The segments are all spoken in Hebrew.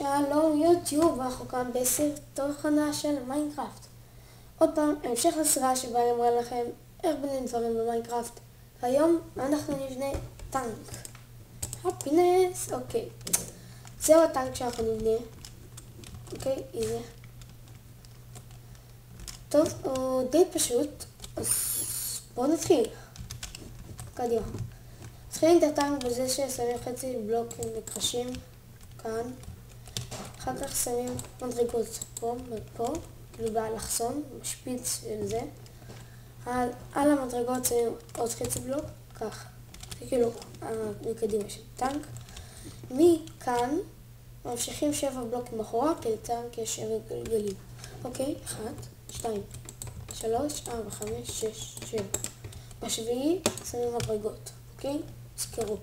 שלום יוטיוב, אנחנו כאן בסרט תוכנה של מיינקראפט. עוד פעם, המשך לסדרה שבה אני אמרה לכם איך בונים דברים במיינקראפט. והיום אנחנו נבנה טנק. הפינס, אוקיי. זהו הטנק שאנחנו נבנה. אוקיי, הנה. טוב, הוא די פשוט, אז בואו נתחיל. קדימה. נתחיל את הטנק בזה ששמים חצי בלוקים מקרשים כאן. אחר כך שמים מדרגות פה ופה, כאילו באלכסון, משפיץ של זה. על המדרגות שמים עוד חצי בלוק, כך. זה כאילו מקדימה של טנק. מכאן ממשיכים 7 בלוקים אחורה, כי לטנק יש 7 גלגלים. אוקיי, 1, 2, 3, 4, 5, 6, 7. בשביעי שמים מדרגות, אוקיי? תזכרו.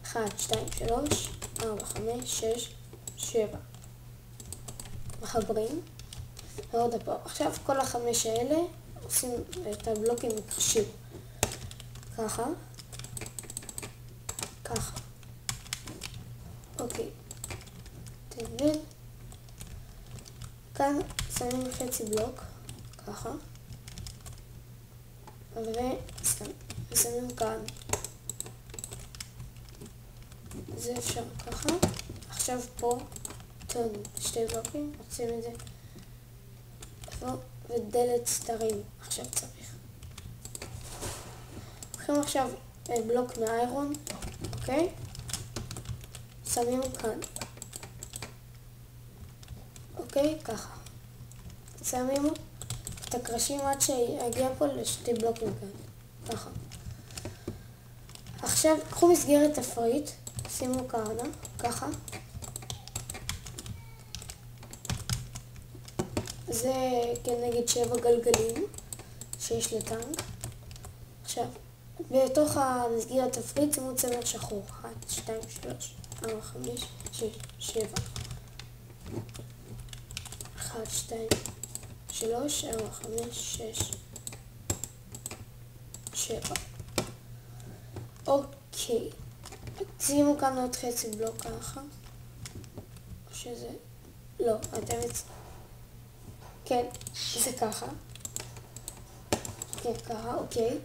1, 2, 3, 4, 5, 6, 7. מחברים. ועוד פעם. עכשיו כל החמש האלה עושים את הבלוקים מקרשים. ככה. ככה. אוקיי. תבין. כאן שמים חצי בלוק. ככה. ושמים כאן. זה אפשר ככה. עכשיו פה. טוב, 2 בלוקים, עושים את זה. ודלת סתרים עכשיו צריך. לוקחים עכשיו בלוק מאיירון, אוקיי? שמים כאן. אוקיי? ככה. שמים את הקרשים עד שיגיע פה לשתי בלוקים כאן. ככה. עכשיו, קחו מסגרת תפריט, שימו כאן, ככה. זה כנגד 7 גלגלים שיש לטנק. עכשיו, בתוך המסגרת תפריט שימו צמר שחור. 1, 2, 3, 4, 5, 6, 7. 1, 2, 3, 4, 5, 6, 7. אוקיי. שימו כאן עוד חצי בלוק ככה. או שזה... לא, אתם... כן, זה ככה. כן, ככה, אוקיי.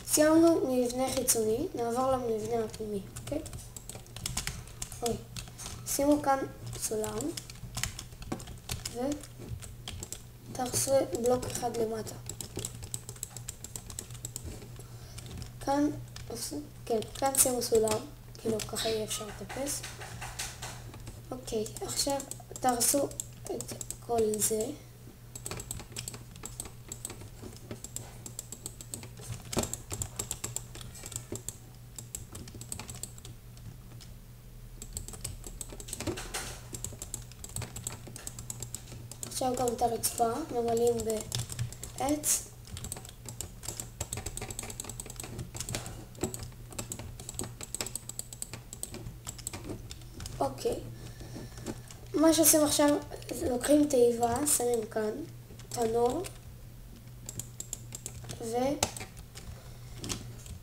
סיימנו מבנה חיצוני, נעבור למבנה הפנימי, אוקיי? אוי. שימו כאן סולם, ותרסו בלוק אחד למטה. כאן, כן, כאן שימו סולם, כאילו ככה יהיה אפשר לטפס. אוקיי, עכשיו תרסו את כל זה. עכשיו גם את הרצפה, ממלאים בעץ. אוקיי. מה שעושים עכשיו, לוקחים תיבה, שמים כאן תנור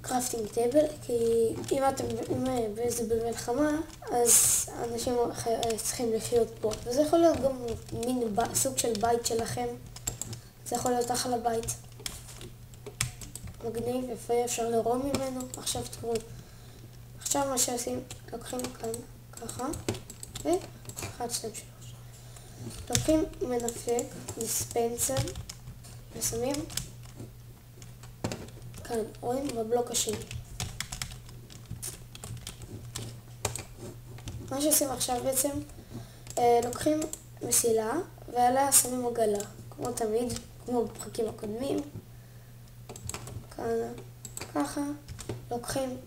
וקרפטינג טייבל, כי אם זה במלחמה, אז אנשים צריכים לחיות פה. וזה יכול להיות גם מין סוג של בית שלכם. זה יכול להיות אחלה בית. מגניב, יפה, אפשר לרום ממנו. עכשיו תראו. עכשיו מה שעושים, לוקחים כאן, ככה, ו1, 2, 3. לוקחים מנפק, דיספנסר, ושמים כאן, רואים? בבלוק השני. מה שעושים עכשיו בעצם, לוקחים מסילה, ועליה שמים עגלה, כמו תמיד, כמו בפרקים הקודמים. כאן, ככה. לוקחים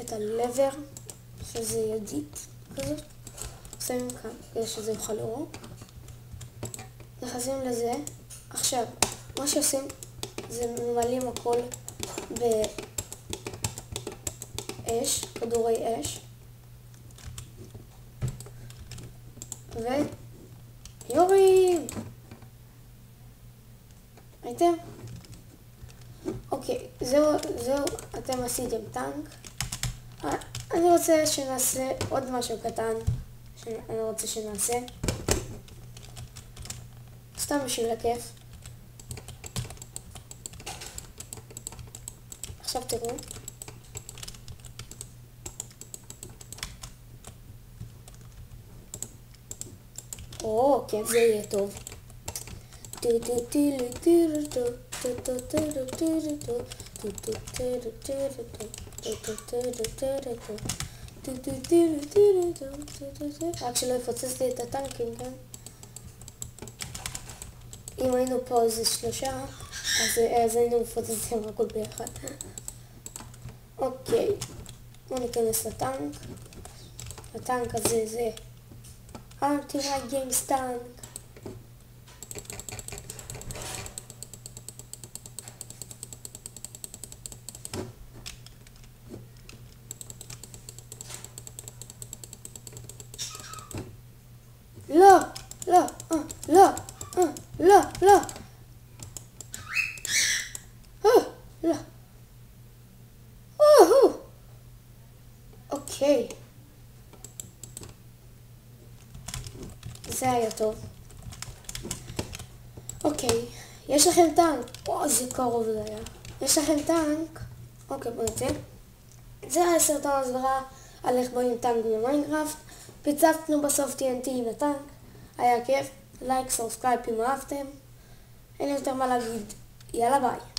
את הלבר, שזה ידית כזאת, שמים כאן, כדי שזה יוכל לראות. נכנסים לזה. עכשיו, מה שעושים, זה ממלאים הכל באש, כדורי אש. ויורים! ראיתם? אוקיי, זהו, אתם עשיתם טנק. אני רוצה שנעשה עוד משהו קטן, שאני רוצה שנעשה. סתם בשביל הכיף. עכשיו תראו. או, כן, זה יהיה טוב. רק שלא יפוצץ לי את הטנקים, כן? אם היינו פה איזה 3, אז היינו מפוצצים הכל ביחד. אוקיי, בואו ניכנס לטנק. הטנק הזה זה Ultimate Games טנק. לא, לא, לא, לא, לא. לא. אוקיי. זה היה טוב. אוקיי. יש לכם טנק. וואו, איזה קרוב זה היה. יש לכם טנק. אוקיי, בואו נצא. זה היה סרטון הסברה על איך בונים טנק במיינקראפט. פיצצנו בסוף TNT עם הטנק. היה כיף. לייק, סאבסקרייב אם אהבתם. אין יותר מה להגיד. יאללה ביי.